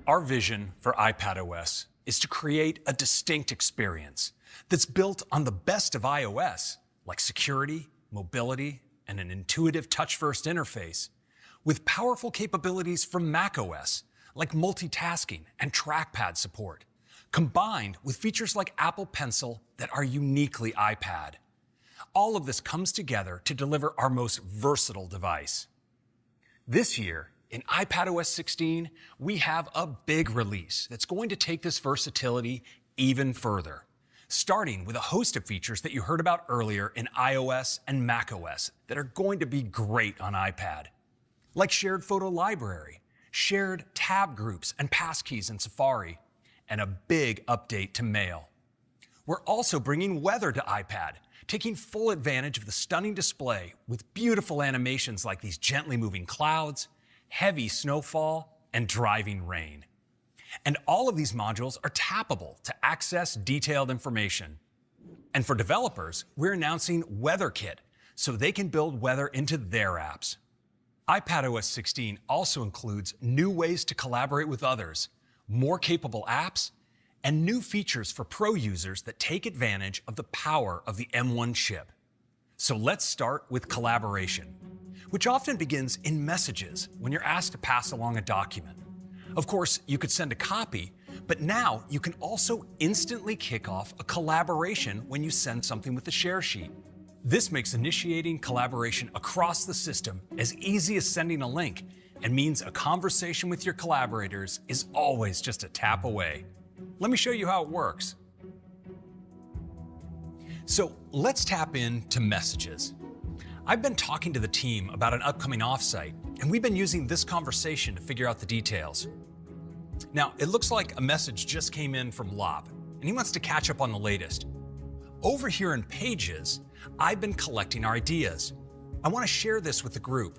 Our vision for iPadOS is to create a distinct experience that's built on the best of iOS, like security, mobility, and an intuitive touch-first interface, with powerful capabilities from macOS, like multitasking and trackpad support, combined with features like Apple Pencil that are uniquely iPad. All of this comes together to deliver our most versatile device. This year, in iPadOS 16, we have a big release that's going to take this versatility even further, starting with a host of features that you heard about earlier in iOS and macOS that are going to be great on iPad, like shared photo library, shared tab groups and passkeys in Safari, and a big update to Mail. We're also bringing weather to iPad, taking full advantage of the stunning display with beautiful animations like these gently moving clouds, heavy snowfall, and driving rain. And all of these modules are tappable to access detailed information. And for developers, we're announcing WeatherKit so they can build weather into their apps. iPadOS 16 also includes new ways to collaborate with others, more capable apps, and new features for pro users that take advantage of the power of the M1 chip. So let's start with collaboration, which often begins in messages when you're asked to pass along a document. Of course, you could send a copy, but now you can also instantly kick off a collaboration when you send something with the share sheet. This makes initiating collaboration across the system as easy as sending a link and means a conversation with your collaborators is always just a tap away. Let me show you how it works. So let's tap into messages. I've been talking to the team about an upcoming offsite, and we've been using this conversation to figure out the details. Now, it looks like a message just came in from Lop, and he wants to catch up on the latest. Over here in Pages, I've been collecting our ideas. I want to share this with the group.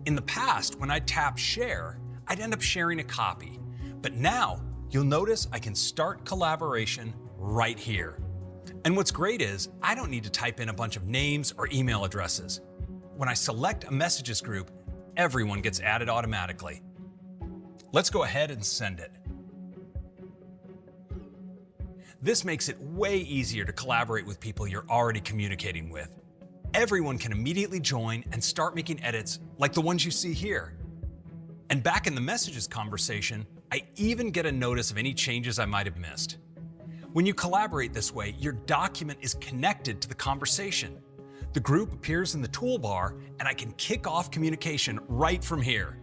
In the past, when I'd tap Share, I'd end up sharing a copy. But now, you'll notice I can start collaboration right here. And what's great is I don't need to type in a bunch of names or email addresses. When I select a messages group, everyone gets added automatically. Let's go ahead and send it. This makes it way easier to collaborate with people you're already communicating with. Everyone can immediately join and start making edits like the ones you see here. And back in the messages conversation, I even get a notice of any changes I might have missed. When you collaborate this way, your document is connected to the conversation. The group appears in the toolbar, and I can kick off communication right from here.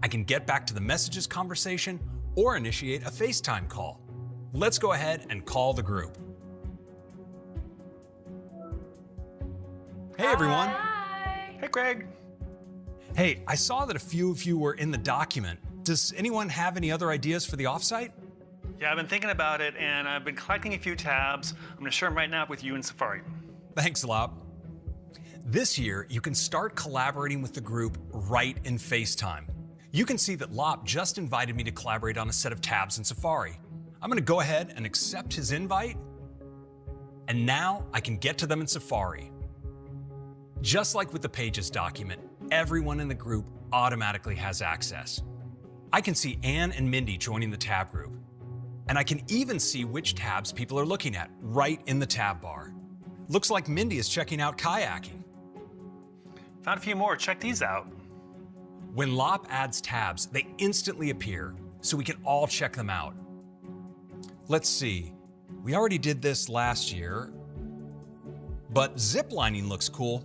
I can get back to the messages conversation or initiate a FaceTime call. Let's go ahead and call the group. Hey everyone. Hi. Hey, Greg. Hey, I saw that a few of you were in the document. Does anyone have any other ideas for the offsite? Yeah, I've been thinking about it, and I've been collecting a few tabs. I'm gonna share them right now with you in Safari. Thanks, Lop. This year, you can start collaborating with the group right in FaceTime. You can see that Lop just invited me to collaborate on a set of tabs in Safari. I'm gonna go ahead and accept his invite, and now I can get to them in Safari. Just like with the Pages document, everyone in the group automatically has access. I can see Anne and Mindy joining the tab group. And I can even see which tabs people are looking at right in the tab bar. Looks like Mindy is checking out kayaking. Found a few more, check these out. When Lop adds tabs, they instantly appear, so we can all check them out. Let's see, we already did this last year, but ziplining looks cool.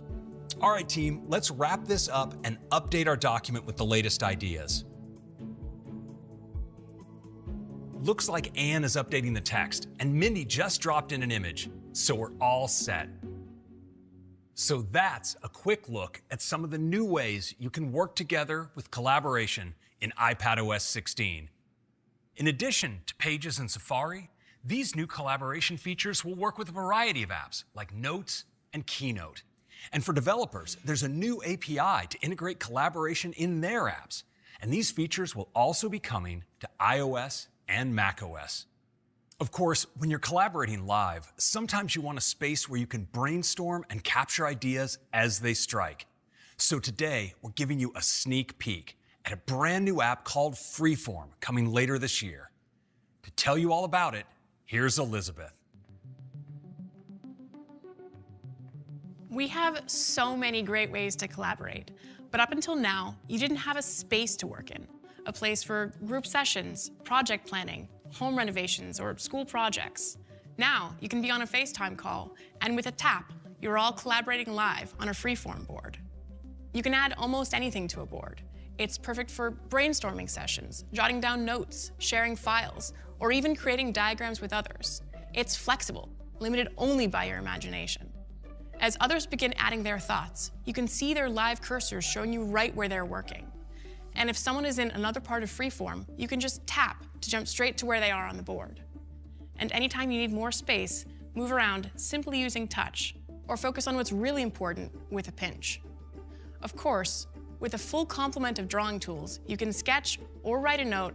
All right, team, let's wrap this up and update our document with the latest ideas. Looks like Anne is updating the text, and Mindy just dropped in an image, so we're all set. So that's a quick look at some of the new ways you can work together with collaboration in iPadOS 16. In addition to Pages and Safari, these new collaboration features will work with a variety of apps like Notes and Keynote. And for developers, there's a new API to integrate collaboration in their apps. And these features will also be coming to iOS and macOS. Of course, when you're collaborating live, sometimes you want a space where you can brainstorm and capture ideas as they strike. So today, we're giving you a sneak peek at a brand new app called Freeform coming later this year. To tell you all about it, here's Elizabeth. We have so many great ways to collaborate, but up until now, you didn't have a space to work in, a place for group sessions, project planning, home renovations, or school projects. Now, you can be on a FaceTime call, and with a tap, you're all collaborating live on a Freeform board. You can add almost anything to a board. It's perfect for brainstorming sessions, jotting down notes, sharing files, or even creating diagrams with others. It's flexible, limited only by your imagination. As others begin adding their thoughts, you can see their live cursors showing you right where they're working. And if someone is in another part of Freeform, you can just tap to jump straight to where they are on the board. And anytime you need more space, move around simply using touch, or focus on what's really important with a pinch. Of course, with a full complement of drawing tools, you can sketch or write a note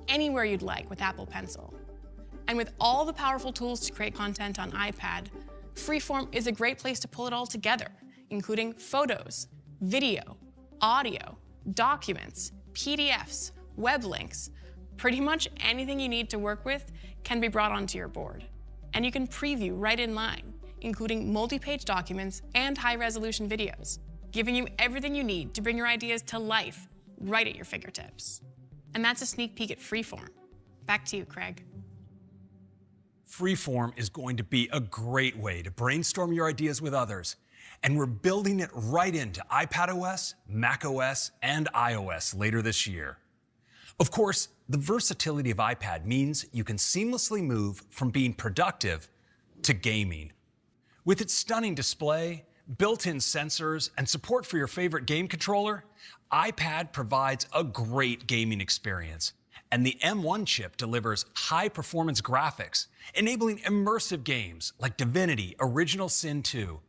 anywhere you'd like with Apple Pencil. And with all the powerful tools to create content on iPad, Freeform is a great place to pull it all together, including photos, video, audio, documents, PDFs, web links. Pretty much anything you need to work with can be brought onto your board. And you can preview right in line, including multi-page documents and high-resolution videos, giving you everything you need to bring your ideas to life right at your fingertips. And that's a sneak peek at Freeform. Back to you, Craig. Freeform is going to be a great way to brainstorm your ideas with others, and we're building it right into iPadOS, macOS, and iOS later this year. Of course, the versatility of iPad means you can seamlessly move from being productive to gaming. With its stunning display, built-in sensors, and support for your favorite game controller, iPad provides a great gaming experience. And the M1 chip delivers high-performance graphics, enabling immersive games like Divinity Original Sin 2.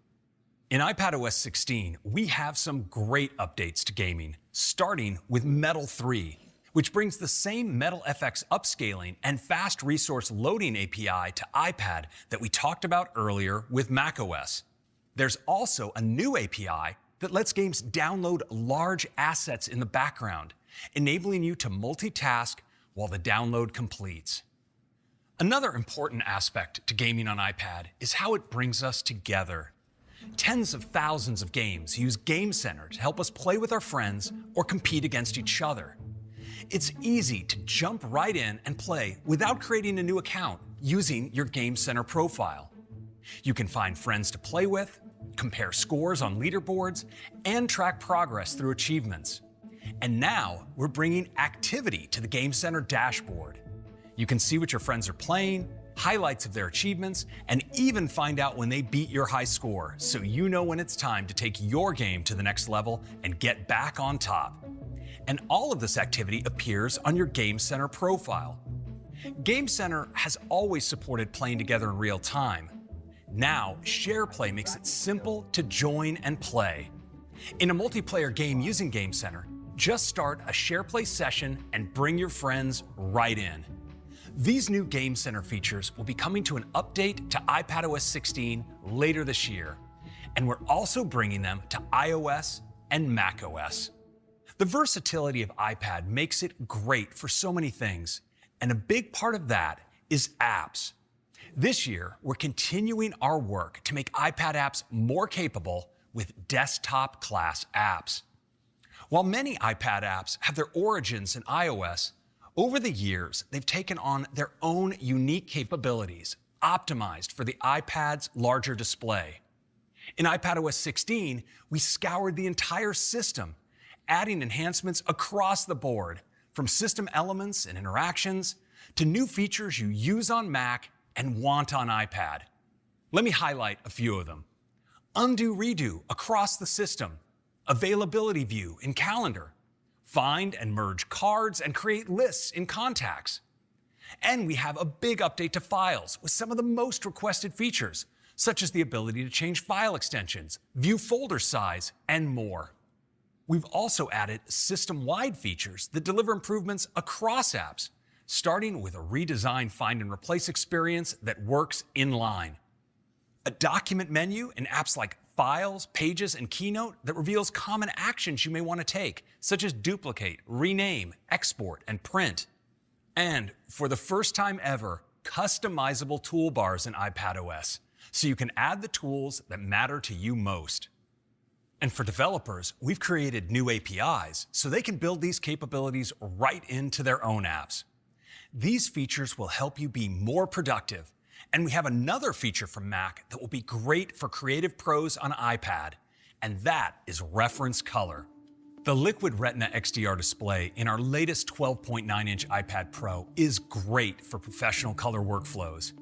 In iPadOS 16, we have some great updates to gaming, starting with Metal 3, which brings the same Metal FX upscaling and fast resource loading API to iPad that we talked about earlier with macOS. There's also a new API that lets games download large assets in the background, enabling you to multitask while the download completes. Another important aspect to gaming on iPad is how it brings us together. Tens of thousands of games use Game Center to help us play with our friends or compete against each other. It's easy to jump right in and play without creating a new account using your Game Center profile. You can find friends to play with, compare scores on leaderboards, and track progress through achievements. And now we're bringing activity to the Game Center dashboard. You can see what your friends are playing, highlights of their achievements, and even find out when they beat your high score, so you know when it's time to take your game to the next level and get back on top. And all of this activity appears on your Game Center profile. Game Center has always supported playing together in real time. Now, SharePlay makes it simple to join and play. In a multiplayer game using Game Center, just start a SharePlay session and bring your friends right in. These new Game Center features will be coming to an update to iPadOS 16 later this year, and we're also bringing them to iOS and macOS. The versatility of iPad makes it great for so many things, and a big part of that is apps. This year, we're continuing our work to make iPad apps more capable with desktop-class apps. While many iPad apps have their origins in iOS, over the years, they've taken on their own unique capabilities, optimized for the iPad's larger display. In iPadOS 16, we scoured the entire system, adding enhancements across the board, from system elements and interactions to new features you use on Mac and want on iPad. Let me highlight a few of them. Undo Redo across the system, Availability View in Calendar, find and merge cards and create lists in Contacts. And we have a big update to Files with some of the most requested features, such as the ability to change file extensions, view folder size, and more. We've also added system-wide features that deliver improvements across apps, starting with a redesigned find and replace experience that works inline. A document menu in apps like Files, Pages, and Keynote that reveals common actions you may want to take, such as duplicate, rename, export, and print. And for the first time ever, customizable toolbars in iPadOS, so you can add the tools that matter to you most. And for developers, we've created new APIs so they can build these capabilities right into their own apps. These features will help you be more productive. And we have another feature from Mac that will be great for creative pros on iPad, and that is reference color. The Liquid Retina XDR display in our latest 12.9-inch iPad Pro is great for professional color workflows.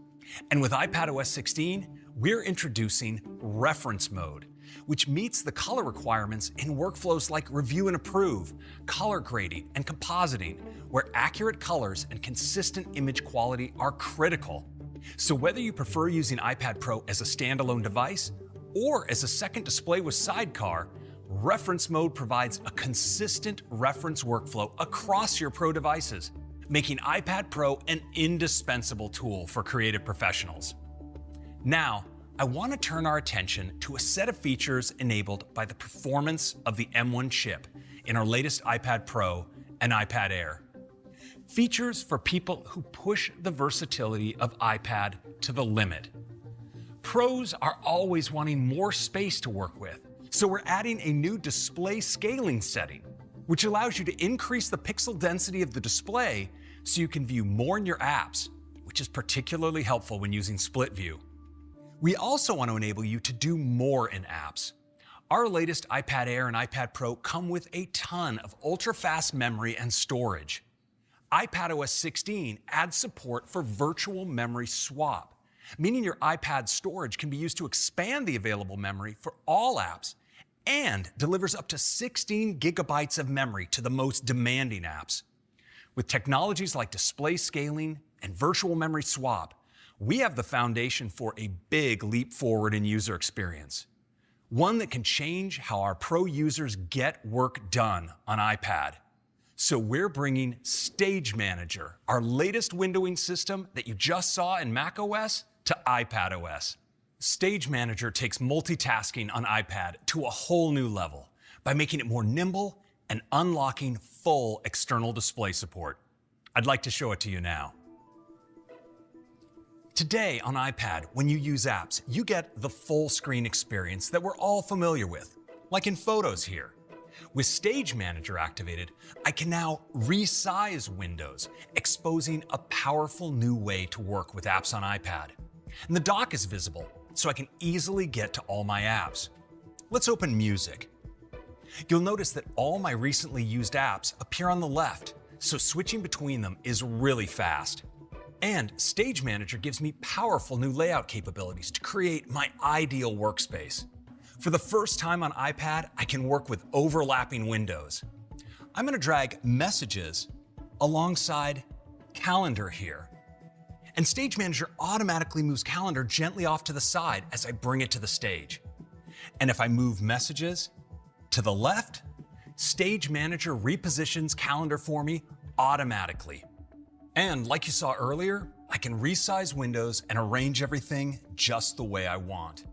And with iPadOS 16, we're introducing reference mode, which meets the color requirements in workflows like review and approve, color grading, and compositing, where accurate colors and consistent image quality are critical. So whether you prefer using iPad Pro as a standalone device or as a second display with Sidecar, reference mode provides a consistent reference workflow across your Pro devices, making iPad Pro an indispensable tool for creative professionals. Now, I want to turn our attention to a set of features enabled by the performance of the M1 chip in our latest iPad Pro and iPad Air. Features for people who push the versatility of iPad to the limit. Pros are always wanting more space to work with, so we're adding a new display scaling setting, which allows you to increase the pixel density of the display so you can view more in your apps, which is particularly helpful when using split view. We also want to enable you to do more in apps. Our latest iPad Air and iPad Pro come with a ton of ultra-fast memory and storage. iPadOS 16 adds support for virtual memory swap, meaning your iPad's storage can be used to expand the available memory for all apps and delivers up to 16 gigabytes of memory to the most demanding apps. With technologies like display scaling and virtual memory swap, we have the foundation for a big leap forward in user experience, one that can change how our Pro users get work done on iPad. So we're bringing Stage Manager, our latest windowing system that you just saw in macOS, to iPadOS. Stage Manager takes multitasking on iPad to a whole new level by making it more nimble and unlocking full external display support. I'd like to show it to you now. Today on iPad, when you use apps, you get the full screen experience that we're all familiar with, like in Photos here. With Stage Manager activated, I can now resize windows, exposing a powerful new way to work with apps on iPad. And the dock is visible, so I can easily get to all my apps. Let's open Music. You'll notice that all my recently used apps appear on the left, so switching between them is really fast. And Stage Manager gives me powerful new layout capabilities to create my ideal workspace. For the first time on iPad, I can work with overlapping windows. I'm going to drag Messages alongside Calendar here. And Stage Manager automatically moves Calendar gently off to the side as I bring it to the stage. And if I move Messages to the left, Stage Manager repositions Calendar for me automatically. And like you saw earlier, I can resize windows and arrange everything just the way I want.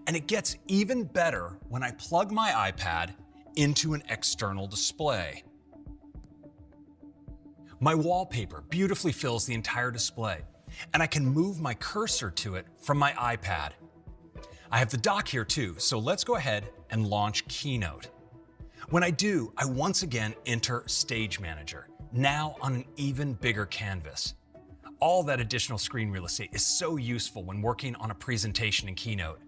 And it gets even better when I plug my iPad into an external display. My wallpaper beautifully fills the entire display, and I can move my cursor to it from my iPad. I have the dock here too, so let's go ahead and launch Keynote. When I do, I once again enter Stage Manager, now on an even bigger canvas. All that additional screen real estate is so useful when working on a presentation in Keynote.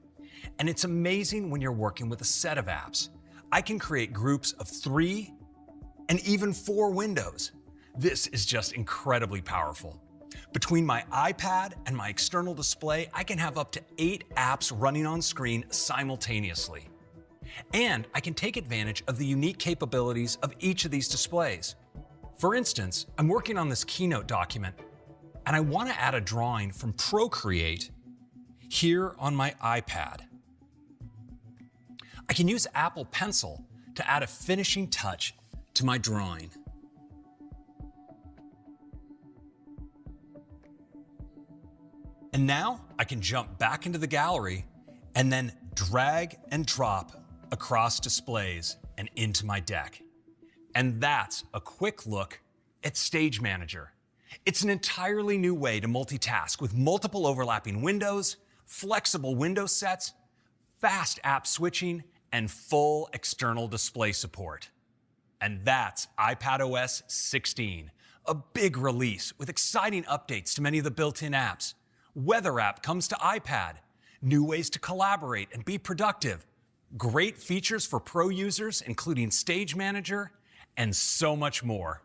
And it's amazing when you're working with a set of apps. I can create groups of 3 and even 4 windows. This is just incredibly powerful. Between my iPad and my external display, I can have up to 8 apps running on screen simultaneously. And I can take advantage of the unique capabilities of each of these displays. For instance, I'm working on this Keynote document, and I want to add a drawing from Procreate here on my iPad. I can use Apple Pencil to add a finishing touch to my drawing. And now I can jump back into the gallery and then drag and drop across displays and into my deck. And that's a quick look at Stage Manager. It's an entirely new way to multitask with multiple overlapping windows, flexible window sets, fast app switching, and full external display support. And that's iPadOS 16, a big release with exciting updates to many of the built-in apps. Weather app comes to iPad, new ways to collaborate and be productive, great features for pro users, including Stage Manager, and so much more.